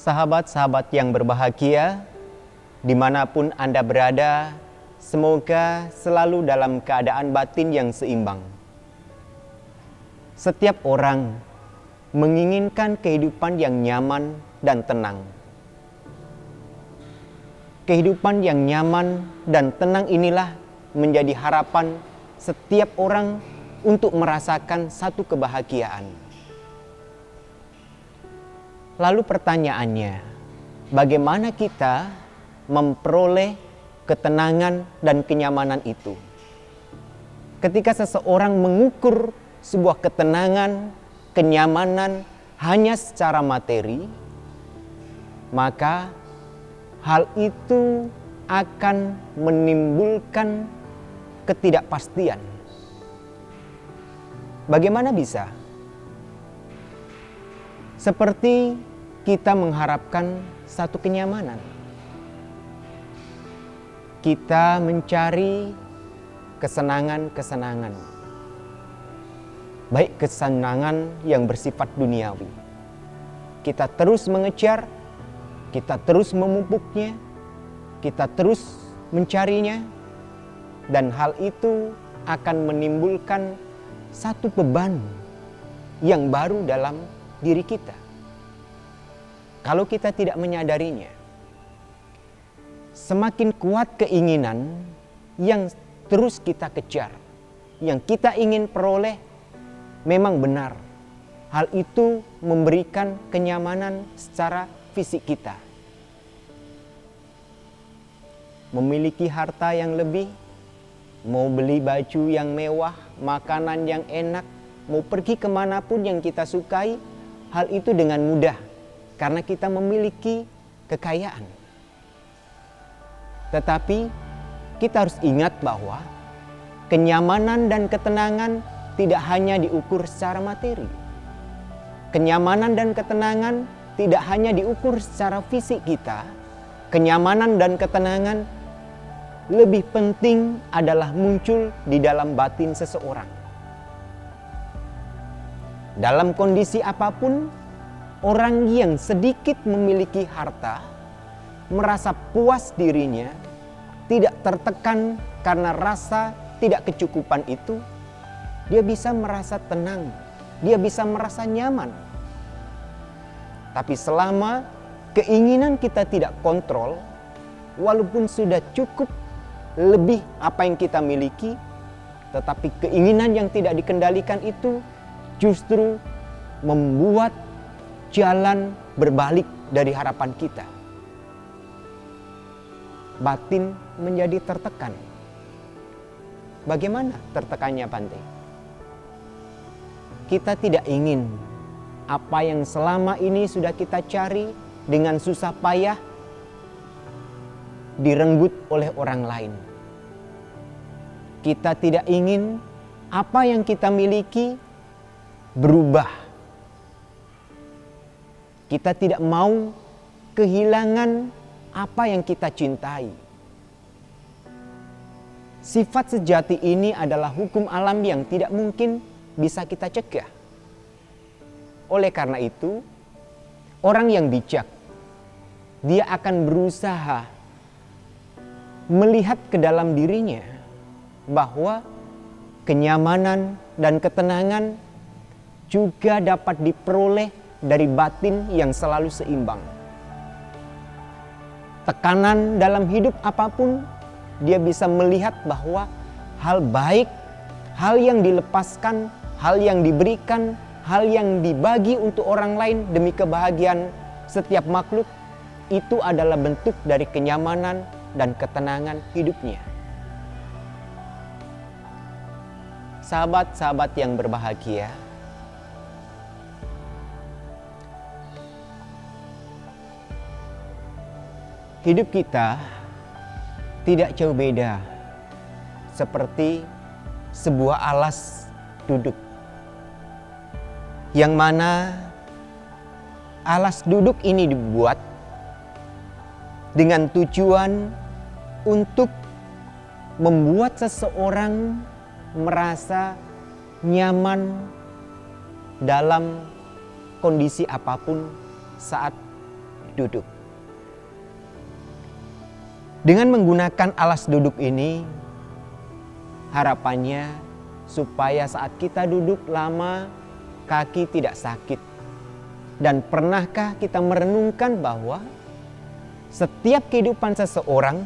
Sahabat-sahabat yang berbahagia, dimanapun Anda berada, semoga selalu dalam keadaan batin yang seimbang. Setiap orang menginginkan kehidupan yang nyaman dan tenang. Kehidupan yang nyaman dan tenang inilah menjadi harapan setiap orang untuk merasakan satu kebahagiaan. Lalu pertanyaannya, bagaimana kita memperoleh ketenangan dan kenyamanan itu? Ketika seseorang mengukur sebuah ketenangan, kenyamanan hanya secara materi, maka hal itu akan menimbulkan ketidakpastian. Bagaimana bisa? Seperti kita mengharapkan satu kenyamanan. Kita mencari kesenangan-kesenangan. Baik kesenangan yang bersifat duniawi. Kita terus mengejar, kita terus memupuknya, kita terus mencarinya, dan hal itu akan menimbulkan satu beban yang baru dalam diri kita. Kalau kita tidak menyadarinya, semakin kuat keinginan yang terus kita kejar, yang kita ingin peroleh, memang benar hal itu memberikan kenyamanan secara fisik kita. Memiliki harta yang lebih, mau beli baju yang mewah, makanan yang enak, mau pergi kemanapun yang kita sukai, hal itu dengan mudah karena kita memiliki kekayaan. Tetapi kita harus ingat bahwa kenyamanan dan ketenangan tidak hanya diukur secara materi. Kenyamanan dan ketenangan tidak hanya diukur secara fisik kita. Kenyamanan dan ketenangan lebih penting adalah muncul di dalam batin seseorang. Dalam kondisi apapun, orang yang sedikit memiliki harta merasa puas dirinya, tidak tertekan karena rasa tidak kecukupan itu, dia bisa merasa tenang, dia bisa merasa nyaman. Tapi selama keinginan kita tidak kontrol, walaupun sudah cukup lebih apa yang kita miliki, tetapi keinginan yang tidak dikendalikan itu justru membuat jalan berbalik dari harapan kita. Batin menjadi tertekan. Bagaimana tertekannya, Bante? Kita tidak ingin apa yang selama ini sudah kita cari dengan susah payah direnggut oleh orang lain. Kita tidak ingin apa yang kita miliki berubah. Kita tidak mau kehilangan apa yang kita cintai. Sifat sejati ini adalah hukum alam yang tidak mungkin bisa kita cegah. Oleh karena itu, orang yang bijak, dia akan berusaha melihat ke dalam dirinya bahwa kenyamanan dan ketenangan juga dapat diperoleh dari batin yang selalu seimbang. Tekanan dalam hidup apapun, dia bisa melihat bahwa hal baik, hal yang dilepaskan, hal yang diberikan, hal yang dibagi untuk orang lain demi kebahagiaan setiap makhluk, itu adalah bentuk dari kenyamanan dan ketenangan hidupnya. Sahabat-sahabat yang berbahagia, hidup kita tidak jauh beda seperti sebuah alas duduk, yang mana alas duduk ini dibuat dengan tujuan untuk membuat seseorang merasa nyaman dalam kondisi apapun saat duduk. Dengan menggunakan alas duduk ini, harapannya supaya saat kita duduk lama, kaki tidak sakit. Dan pernahkah kita merenungkan bahwa setiap kehidupan seseorang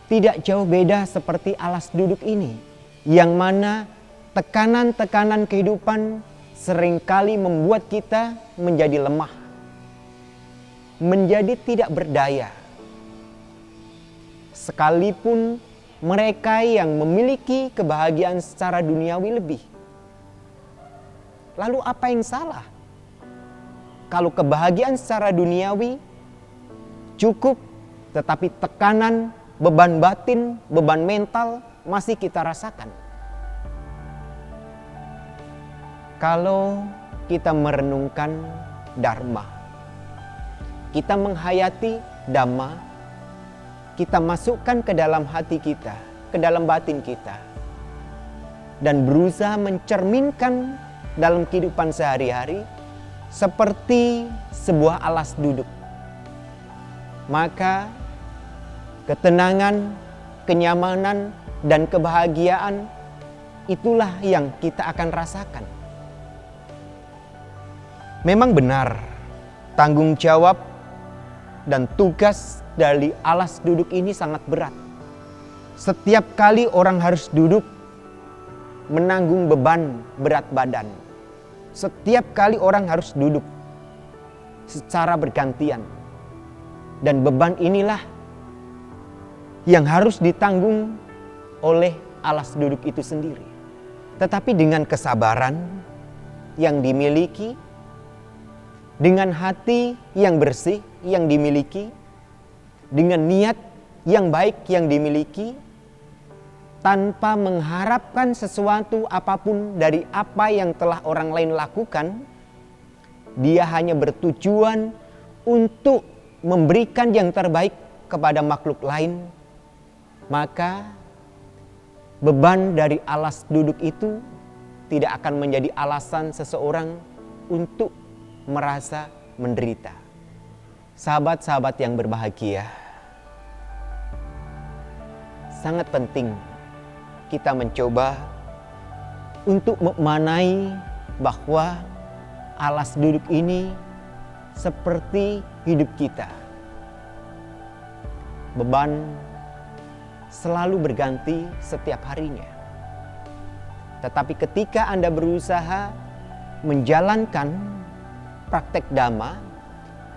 tidak jauh beda seperti alas duduk ini, yang mana tekanan-tekanan kehidupan seringkali membuat kita menjadi lemah, menjadi tidak berdaya. Sekalipun mereka yang memiliki kebahagiaan secara duniawi lebih. Lalu apa yang salah? Kalau kebahagiaan secara duniawi cukup, tetapi tekanan, beban batin, beban mental masih kita rasakan. Kalau kita merenungkan Dharma, kita menghayati Dhamma, kita masukkan ke dalam hati kita, ke dalam batin kita, dan berusaha mencerminkan dalam kehidupan sehari-hari seperti sebuah alas duduk. Maka ketenangan, kenyamanan, dan kebahagiaan itulah yang kita akan rasakan. Memang benar, tanggung jawab dan tugas dari alas duduk ini sangat berat. Setiap kali orang harus duduk menanggung beban berat badan. Setiap kali orang harus duduk secara bergantian. Dan beban inilah yang harus ditanggung oleh alas duduk itu sendiri. Tetapi dengan kesabaran yang dimiliki, dengan hati yang bersih yang dimiliki, dengan niat yang baik yang dimiliki, tanpa mengharapkan sesuatu apapun dari apa yang telah orang lain lakukan, dia hanya bertujuan untuk memberikan yang terbaik kepada makhluk lain, maka beban dari alas duduk itu tidak akan menjadi alasan seseorang untuk merasa menderita. Sahabat-sahabat yang berbahagia, sangat penting kita mencoba untuk memaknai bahwa alas duduk ini seperti hidup kita. Beban selalu berganti setiap harinya. Tetapi ketika Anda berusaha menjalankan praktek Dhamma,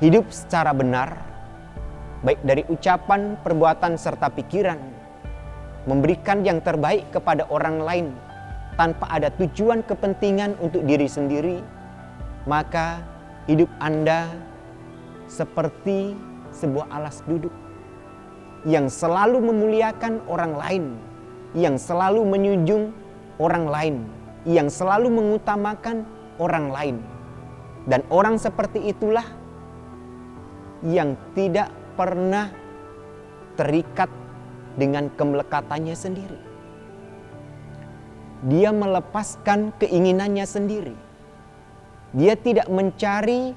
hidup secara benar, baik dari ucapan, perbuatan, serta pikiran, memberikan yang terbaik kepada orang lain tanpa ada tujuan kepentingan untuk diri sendiri, maka hidup Anda seperti sebuah alas duduk yang selalu memuliakan orang lain, yang selalu menjunjung orang lain, yang selalu mengutamakan orang lain. Dan orang seperti itulah yang tidak pernah terikat dengan kemelekatannya sendiri. Dia melepaskan keinginannya sendiri. Dia tidak mencari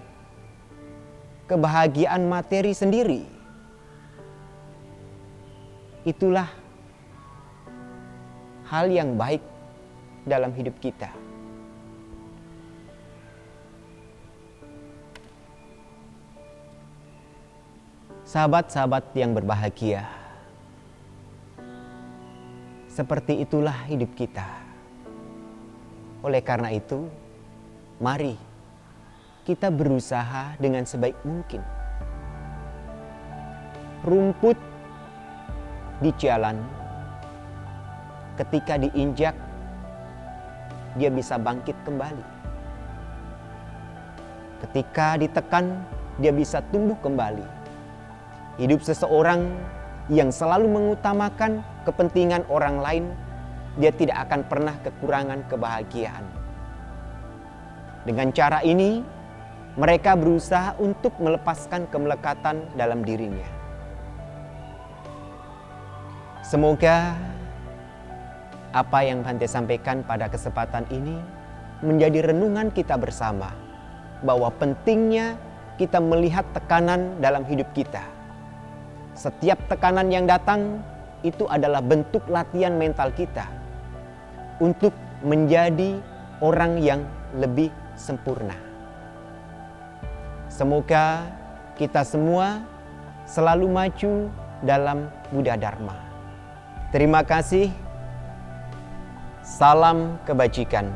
kebahagiaan materi sendiri. Itulah hal yang baik dalam hidup kita. Sahabat-sahabat yang berbahagia, seperti itulah hidup kita. Oleh karena itu, mari kita berusaha dengan sebaik mungkin. Rumput di jalan, ketika diinjak, dia bisa bangkit kembali. Ketika ditekan, dia bisa tumbuh kembali. Hidup seseorang yang selalu mengutamakan kepentingan orang lain, dia tidak akan pernah kekurangan kebahagiaan. Dengan cara ini, mereka berusaha untuk melepaskan kemelekatan dalam dirinya. Semoga apa yang Bhante sampaikan pada kesempatan ini menjadi renungan kita bersama, bahwa pentingnya kita melihat tekanan dalam hidup kita. Setiap tekanan yang datang itu adalah bentuk latihan mental kita untuk menjadi orang yang lebih sempurna. Semoga kita semua selalu maju dalam Buddha Dharma. Terima kasih. Salam kebajikan.